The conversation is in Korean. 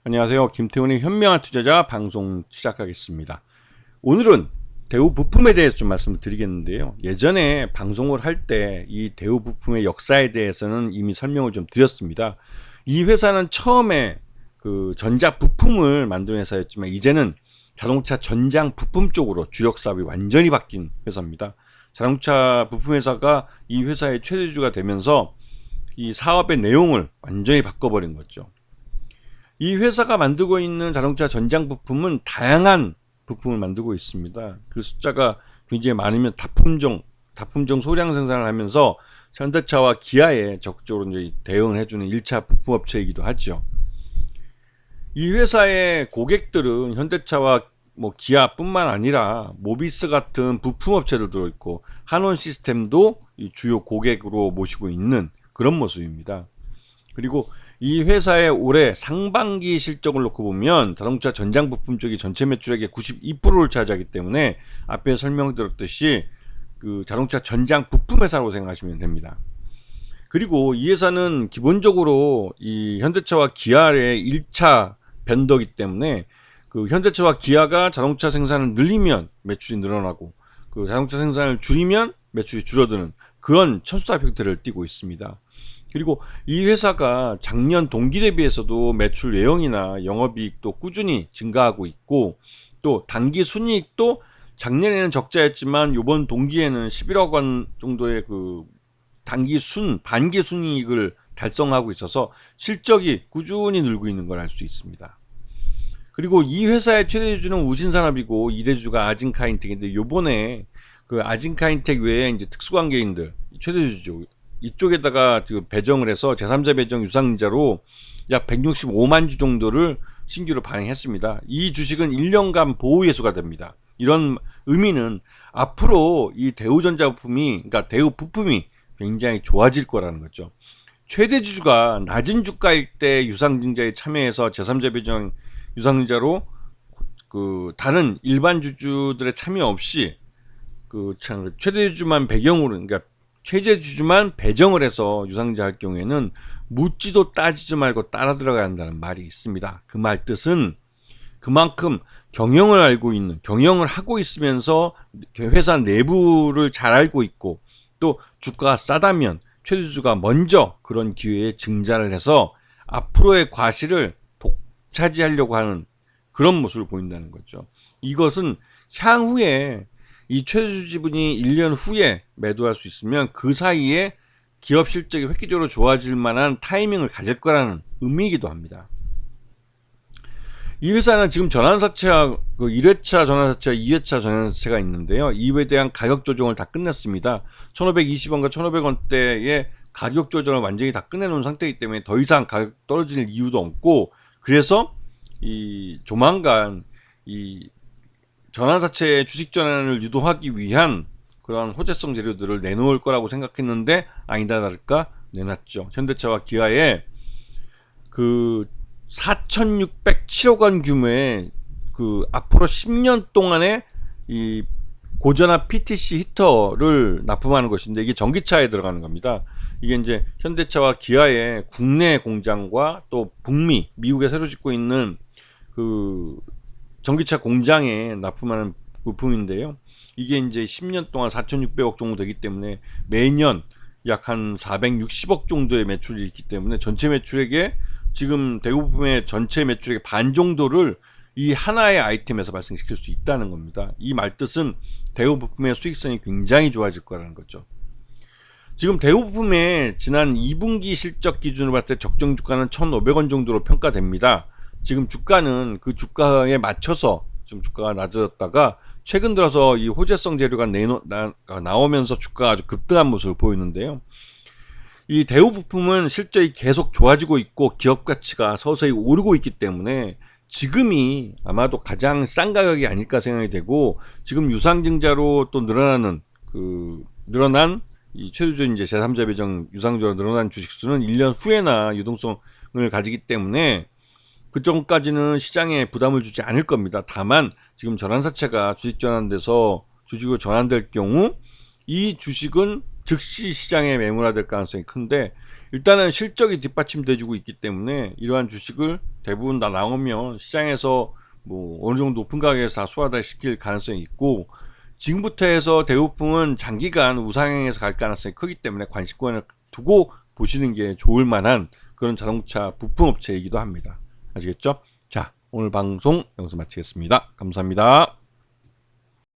안녕하세요. 김태훈의 현명한 투자자 방송 시작하겠습니다. 오늘은 대우 부품에 대해서 좀 말씀을 드리겠는데요. 예전에 방송을 할 때 이 대우 부품의 역사에 대해서는 이미 설명을 좀 드렸습니다. 이 회사는 처음에 그 전자 부품을 만드는 회사였지만 이제는 자동차 전장 부품 쪽으로 주력 사업이 완전히 바뀐 회사입니다. 자동차 부품 회사가 이 회사의 최대주가 되면서 이 사업의 내용을 완전히 바꿔버린 거죠. 이 회사가 만들고 있는 자동차 전장 부품은 다양한 부품을 만들고 있습니다. 그 숫자가 굉장히 많으면 다품종 소량 생산을 하면서 현대차와 기아에 적극적으로 이제 대응을 해주는 1차 부품업체이기도 하죠. 이 회사의 고객들은 현대차와 기아뿐만 아니라 모비스 같은 부품업체들도 있고 한원 시스템도 이 주요 고객으로 모시고 있는 그런 모습입니다. 그리고 이 회사의 올해 상반기 실적을 놓고 보면 자동차 전장 부품 쪽이 전체 매출액의 92%를 차지하기 때문에 앞에 설명드렸듯이 그 자동차 전장 부품 회사라고 생각하시면 됩니다. 그리고 이 회사는 기본적으로 이 현대차와 기아의 1차 벤더이기 때문에 그 현대차와 기아가 자동차 생산을 늘리면 매출이 늘어나고 그 자동차 생산을 줄이면 매출이 줄어드는 그런 천수답 형태를 띠고 있습니다. 그리고 이 회사가 작년 동기 대비해서도 매출 외형이나 영업이익도 꾸준히 증가하고 있고 또 단기 순이익도 작년에는 적자였지만 이번 동기에는 11억 원 정도의 그 반기 순이익을 달성하고 있어서 실적이 꾸준히 늘고 있는 걸 알 수 있습니다. 그리고 이 회사의 최대주주는 우신산업이고 2대주주가 아진카인텍인데 요번에 그 아진카인텍 외에 이제 특수관계인들 최대주주 이쪽에다가 배정을 해서 제3자 배정 유상자로 약 165만 주 정도를 신규로 발행했습니다. 이 주식은 1년간 보호 예수가 됩니다. 이런 의미는 앞으로 이 대우전자 부품이, 그러니까 대우 부품이 굉장히 좋아질 거라는 거죠. 최대 주주가 낮은 주가일 때 유상증자에 참여해서 제3자 배정 유상증자로 그 다른 일반 주주들의 참여 없이 그 최대 주주만 배경으로, 그러니까 최대 주주만 배정을 해서 유상증자 할 경우에는 묻지도 따지지 말고 따라 들어가야 한다는 말이 있습니다. 그 말 뜻은 그만큼 경영을 하고 있으면서 회사 내부를 잘 알고 있고 또 주가가 싸다면 최대주주가 먼저 그런 기회에 증자를 해서 앞으로의 과실을 독차지하려고 하는 그런 모습을 보인다는 거죠. 이것은 향후에 이 최대주 지분이 1년 후에 매도할 수 있으면 그 사이에 기업 실적이 획기적으로 좋아질 만한 타이밍을 가질 거라는 의미이기도 합니다. 이 회사는 지금 전환사채와 그 1회차 전환사채와 2회차 전환사채가 있는데요. 이에 대한 가격 조정을 다 끝냈습니다. 1,520원과 1,500원대의 가격 조정을 완전히 다 끝내놓은 상태이기 때문에 더 이상 가격 떨어질 이유도 없고, 그래서 이 조만간 이 전환사채 주식 전환을 유도하기 위한 그런 호재성 재료들을 내놓을 거라고 생각했는데 아니다 다를까 내놨죠. 현대차와 기아에 그 4,607억 원 규모의 그 앞으로 10년 동안의 이 고전압 PTC 히터를 납품하는 것인데 이게 전기차에 들어가는 겁니다. 이게 이제 현대차와 기아의 국내 공장과 또 북미, 미국에 새로 짓고 있는 그 전기차 공장에 납품하는 부품인데요. 이게 이제 10년 동안 4,600억 정도 되기 때문에 매년 약 한 460억 정도의 매출이 있기 때문에 전체 매출액의 지금 대부분의 전체 매출액의 반 정도를 이 하나의 아이템에서 발생시킬 수 있다는 겁니다. 이 말뜻은 대우부품의 수익성이 굉장히 좋아질 거라는 거죠. 지금 대우부품의 지난 2분기 실적 기준으로 봤을 때 적정 주가는 1,500원 정도로 평가됩니다. 지금 주가는 그 주가에 맞춰서 지금 주가가 낮아졌다가 최근 들어서 이 호재성 재료가 나오면서 주가가 아주 급등한 모습을 보이는데요. 이 대우부품은 실적이 계속 좋아지고 있고 기업 가치가 서서히 오르고 있기 때문에 지금이 아마도 가장 싼 가격이 아닐까 생각이 되고, 지금 유상증자로 또 늘어난 이 최대주 이제 제3자 배정 유상증자로 늘어난 주식수는 1년 후에나 유동성을 가지기 때문에 그쪽까지는 시장에 부담을 주지 않을 겁니다. 다만 지금 전환사채가 주식 전환돼서 주식으로 전환될 경우 이 주식은 즉시 시장에 매물화될 가능성이 큰데, 일단은 실적이 뒷받침돼주고 있기 때문에 이러한 주식을 대부분 다 나오면 시장에서 뭐 어느 정도 높은 가격에서 다 소화다 시킬 가능성이 있고, 지금부터 해서 대우품은 장기간 우상향에서 갈 가능성이 크기 때문에 관심권을 두고 보시는 게 좋을 만한 그런 자동차 부품 업체이기도 합니다. 아시겠죠? 자, 오늘 방송 여기서 마치겠습니다. 감사합니다.